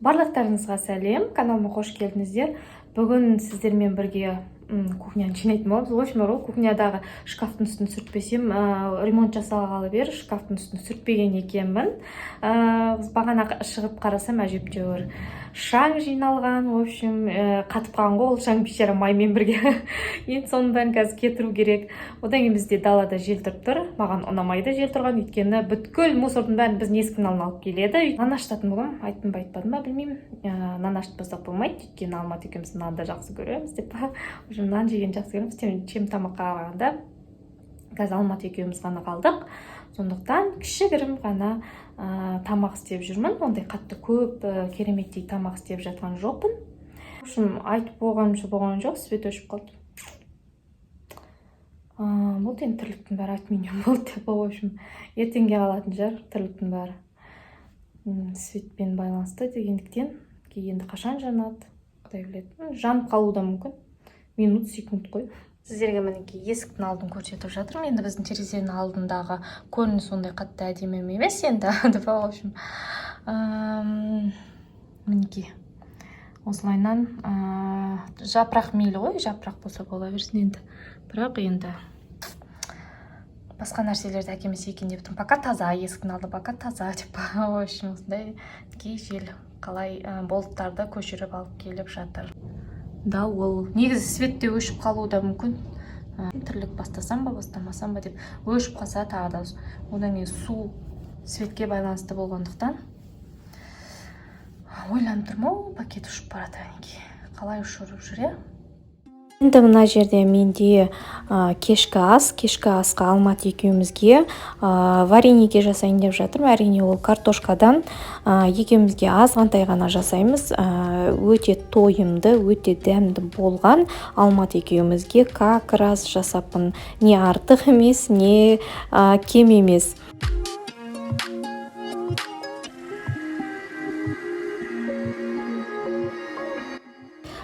Барлықтарыңызға сәлем, каналыма қош келдіңіздер. Бүгін сіздермен бірге кухняны жинайтын боламыз. В общем, кухнядағы шкафтың үстін сүртпесем, ремонт жасалғалы бері шкафтың үстін сүртпеген екенмін. Бағана шығып қарасам, әжептәуір шаң жиналған, в общем, қатып қалған ғой, ол шаң бейшара маймен бірге. Енді соның бәрін қазір кетіру керек. Одан кейін бізде далада жел тұрып тұр. Маған ұнамайды жел тұрған, өйткені бүткіл мусордың бәрін біз есіктің алдына алып келеді. Нан ашытатын болам, айттым ба айтпадым ба білмеймін. Нан ашытпасақ болмайды, өйткені Алмат екеуміз нанды жақсы көреміз деп. Нан жеген жақсы көреміз, чем тамаққа қарағанда. Қазір Алмат екеуміз ғана қалдық. Сондықтан кішігірім ғана тамақ істеп жүрмін. Ондай қатты көп кереметтей тамақ істеп жатқан жоқпын. В общем, айтып болған жоқ, свет өшіп қалды. Бұл енді тірліктің бәрі алюминиум болды деп, в общем, ертеңге қалатын жар тірліктің бәрі. Светпен байланысты дегендіктен, енді қашан жанады, құдай біледі. Жанып қалуы да мүмкін. Минут, секунд қой. Сіздерге мінекей есіктің алдын көрсетіп жатырмын. Енді біздің терезенің алдындағы көрініс сондай қатты әдемі емес енді. В общем, мінекей осылайнан жапырақ мейлі ғой, жапырақ болса бола берсін енді. Бірақ енді басқа нәрселерді әкемесе екен деп тұрмын. Пока таза, есіктің алды пока таза деп. В общем, осындай кей жел қалай болттарды көшіріп алып келіп жатыр. Да, ол негізі светте өшіп қалуы да мүмкін. Тірлік бастасам ба, бастамасам ба деп өшіп қалса тағы да. Одан кейін су светке байланысты болғандықтан ойланып тұрмын, пакет ұшып барады. Қалай ұшырып жүре? Енді мына жерде менде кешкі асқа Алмат екеумізге вареньеге жасайын деп жатырмын. Әрине ол картошкадан екеумізге азғантай ғана жасаймыз. Өте тойымды, өте дәмді болған. Алмат екеумізге как раз жасаппын. Не артық емес, не кем емес.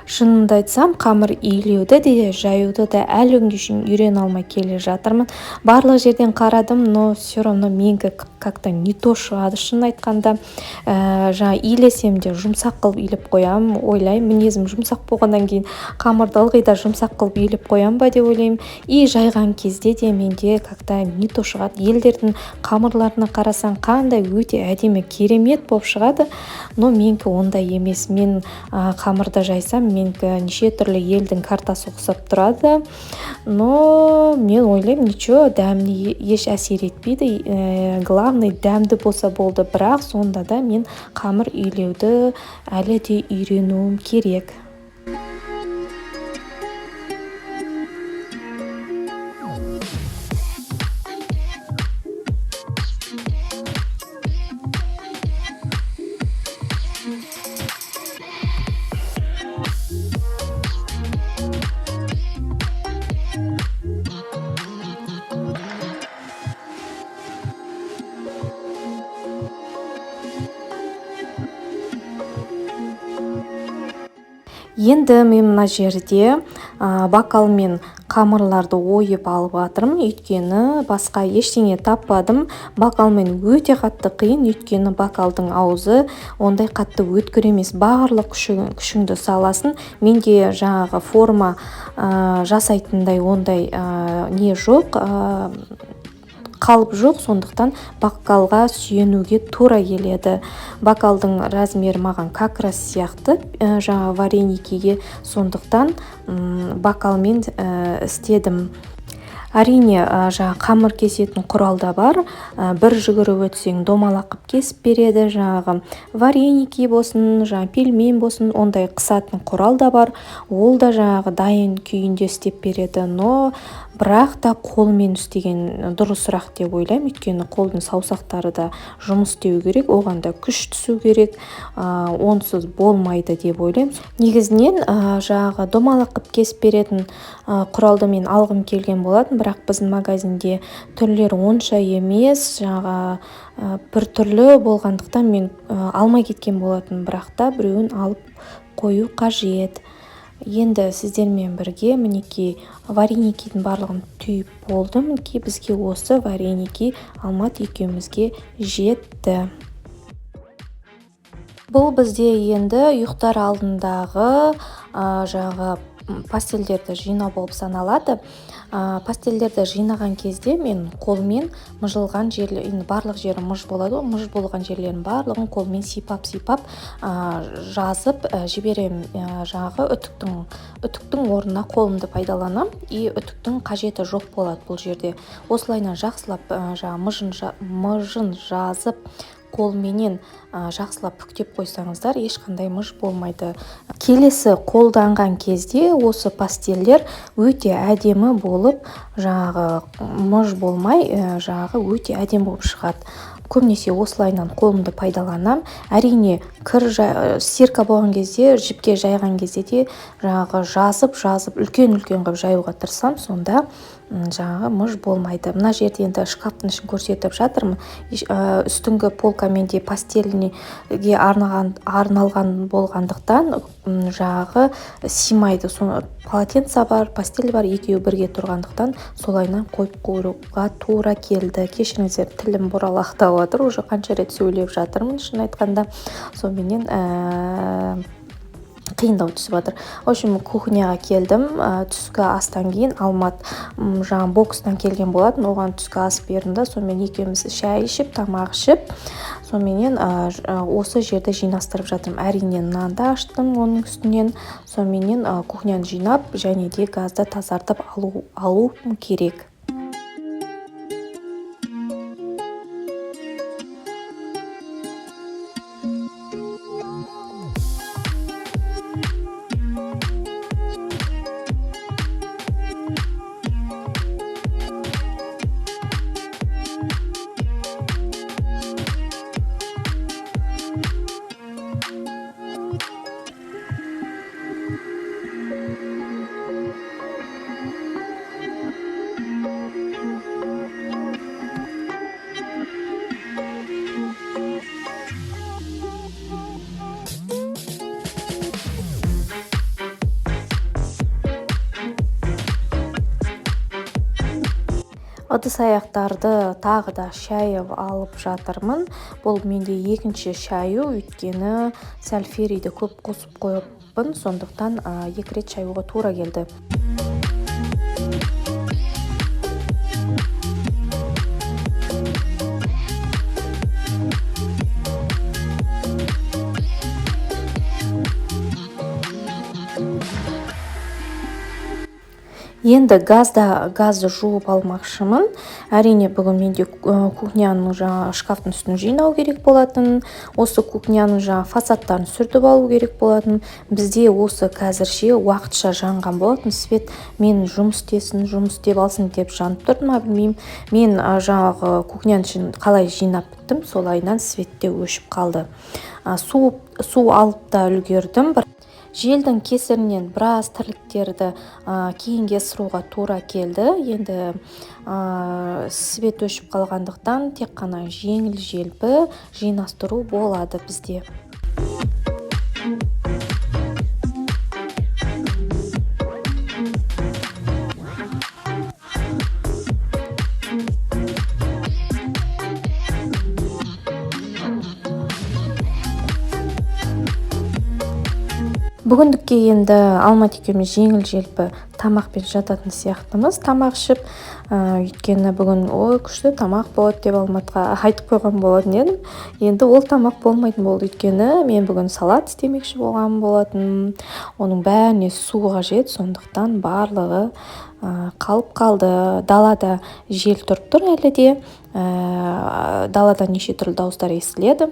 Шынымды айтсам, қамыр илеуді де, жаюды да әлі күнге шейін үйрене алмай келе жатырмын. Барлық жерден қарадым, но все равно менікі как-то не то шығады. Шын айтқанда, жаңа илесем де жұмсақ қылып илеп қоямын, ойлаймын. Мінезім жұмсақ болғаннан кейін қамырды ылғи да жұмсақ қылып илеп қоямын ба деп ойлаймын. И жайған кезде де менде как-то не то шығады. Елдердің қамырларына қарасаң, қандай өте әдемі, керемет болып шығады. Но менікі ондай емес. Мен қамырды жайсам, менікі неше түрлі елдің картасы ұқсап тұрады. Но мен ойлаймын, ничего, дәміне еш әсер етпейді. Главный дәмді болса болды. Бірақ сонда да мен қамыр илеуді әлі де үйренуім керек. Енді мен мына жерде бакалмен қамырларды ойып алып жатырмын, өйткені басқа ештеңе таппадым. Бакалмен өте қатты қиын, өйткені бакалдың аузы ондай қатты өткір емес. Барлық күшіңді саласын. Менде жаңағы форма жасайтындай ондай не жоқ, қалып жоқ, сондықтан бакалға сүйенуге тура келеді. Бакалдың размері маған как раз сияқты жаңа вареньеге, сондықтан бакалмен істедім. Әрине, жаңа қамыр кесетін құралда бар. Бір жүгіріп өтсең домалақ қып кесіп береді. Жаңағы варенье болсын, жаңа пельмен болсын, ондай қысатын құрал да бар. Ол да жаңағы дайын күйінде істеп береді. Но бірақ та қолмен істеген дұрысырақ деп ойлаймын, өйткені қолдың саусақтары да жұмыс істеу керек, оған да күш түсу керек, онсыз болмайды деп ойлаймын. Негізінен жаңағы домалақ қып кесіп беретін құралды мен алғым келген болатын, бірақ біздің магазинде түрлері онша емес, жаңағы бір түрлі болғандықтан мен алмай кеткен болатын, бірақ та біреуін алып қою қажет. Енді сіздермен бірге мінекей вареньедің барлығын түйіп болдым. Мінекей бізге осы варенье Алмат екеумізге жетті. Бұл бізде енді ұйықтар алдындағы жаңағы пастельдерді жинау болып саналады. Пастельдерді жинаған кезде мен қолмен мыжылған жерлер, енді барлық жері мыж болады, мыж болған жерлерін барлығын қолмен сипап жазып жіберемін. Жаңағы үтіктің орнына қолымды пайдаланам, и үтіктің қажеті жоқ болады бұл жерде. Осылайынан жақсылап мыжын жазып қолменен жақсылап бүктеп қойсаңыздар, ешқандай мыж болмайды. Келесі қолданған кезде осы пастельдер өте әдемі болып, мыж болмай, өте әдемі болып шығады. Көбінесе осылайынан қолымды пайдаланам. Әрине, стирка болған кезде, жіпке жайған кезде де жазып үлкен қылып жаюға тырысам, сонда мыж болмайды. Мына жерде енді шкафтың ішін көрсетіп жатырмын. Үстіңгі полкамен де пастельге арналған болғандықтан симайды. Полотенце бар, пастель бар, екеуі бірге тұрғандықтан солайынан қойып қоюға тура келді. Кешіріңіздер, тілім бұралақтап жатыр, уже қанша рет сөйлеп жатырмын, шын айтқанда. Сонымен қиындау түсіп жатыр. В общем, кухняға келдім. Түскі астан кейін Алмат бокстан келген болатын, оған түскі ас бердім. Сонымен екеуміз шай ішіп, тамақ ішіп, сонымен осы жерді жинастырып жатырмын. Әрине, нанды аштым оның үстінен. Сонымен кухняны жинап, және де газды тазартып алу керек. Ыдыс-аяқтарды тағы да шайып алып жатырмын. Бұл менде екінші шаю, өйткені сальферийді көп қосып қойыппын, сондықтан 2 рет шаюға тура келді. Енді газды жуып алмақшымын. Әрине, бүгін менде кухняның шкафтың үстін жинау керек болатын. Осы кухняның фасадтарын сүртіп алу керек болатын. Бізде осы қазірше уақытша жанған болатын. Свет мен жұмыс істеп алсын деп жанып тұрдым, білмеймін. Мен кухняның қалай жинап біттім, солайынан светте өшіп қалды. Су алып та үлгердім. Желдің кесірінен біраз тірліктерді кейінге ысыруға тура келді. Енді свет өшіп қалғандықтан тек қана жеңіл-желпі жинастыру болады бізде. Бүгіндікке енді Алмат екеуміз жеңіл-желпі тамақпен жататын сияқтымыз. Тамақ ішіп, өйткені бүгін күшті тамақ болады деп Алматқа айтып қойған болатын едім. Енді ол тамақ болмайтын болды, өйткені мен бүгін салат істемекші болған болатын. Оның бәріне су қажет, сондықтан барлығы қалып қалды. Далада жел тұрып тұр әлі де. Далада неше түрлі дауыстар естіледі.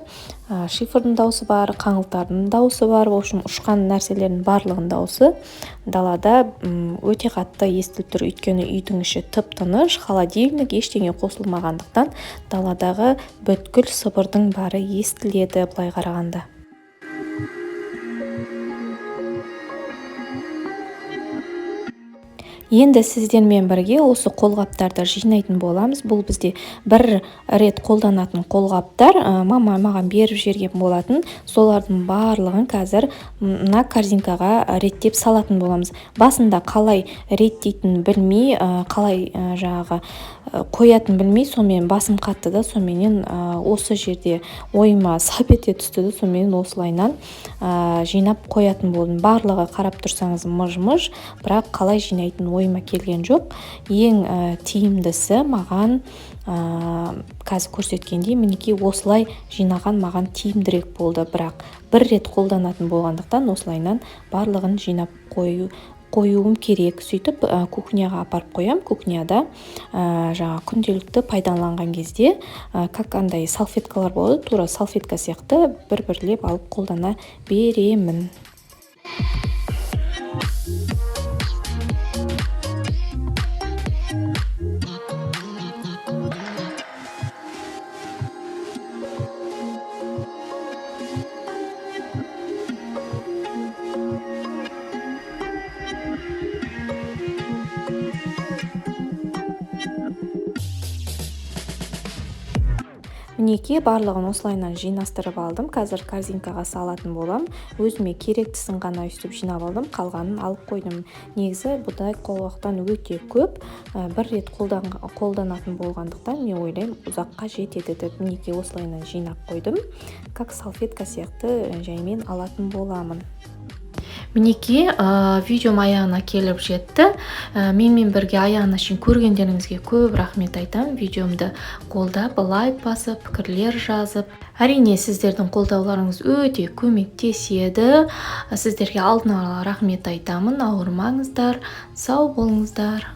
Шифрдың дауысы бар, қаңылтардың дауысы бар. В общем, ұшқан нәрселердің барлығының дауысы далада өте қатты естіліп тұр. Өйткені үйдің іші тып-тыныш, холодильник ештеңе қосылмағандықтан даладағы бүткіл сыбырдың бары естіледі былай қарағанда. Енді сіздермен бірге осы қолғаптарды жинайтын боламыз. Бұл бізде бір рет қолданатын қолғаптар. Мама маған беріп жіберген болатын. Солардың барлығын қазір мына корзинкаға реттеп салатын боламыз. Басында қалай реттейтінін білмей, қалай қоятын білмей сонымен басым қатты да, соменен осы жерде ойыма сап ете түсті да, соменен осылайнан жинап қоятын болдым. Барлығы қарап тұрсаңыз мыж-мыж, бірақ қалай жинайтын ойыма келген жоқ. Ең тиімдісі маған қазір көрсеткендей мінекей осылай жинаған маған тиімдірек болды, бірақ бір рет қолданатын болғандықтан осылайнан барлығын жинап қоюым керек. Сөйтіп кухняға апарып қоям. Кухняда жаңа күнделікті пайдаланған кезде как андай салфеткалар болады, тура салфетка сияқты бір-бірлеп алып қолдана беремін. Мінекей барлығын осылайнан жинастырып алдым. Қазір корзинкаға салатын болам. Өзіме керектісін ғана үстіп жинап алдым, қалғанын алып қойдым. Негізі бұдай қолуақтан өте көп, бір рет қолданатын болғандықтан мен ойлаймын ұзаққа жетеді деп мінекей осылайнан жинап қойдым. Как салфетка сияқты жаймен алатын боламын. Мінекей видеом аяғына келіп жетті. Менімен бірге аяғына шейін көргендеріңізге көп рахмет айтам. Видеомды қолдап, лайк басып, пікірлер жазып. Әрине сіздердің қолдауларыңыз өте көмектеседі. Сіздерге алдын ала рахмет айтамын. Ауырмаңыздар, сау болыңыздар.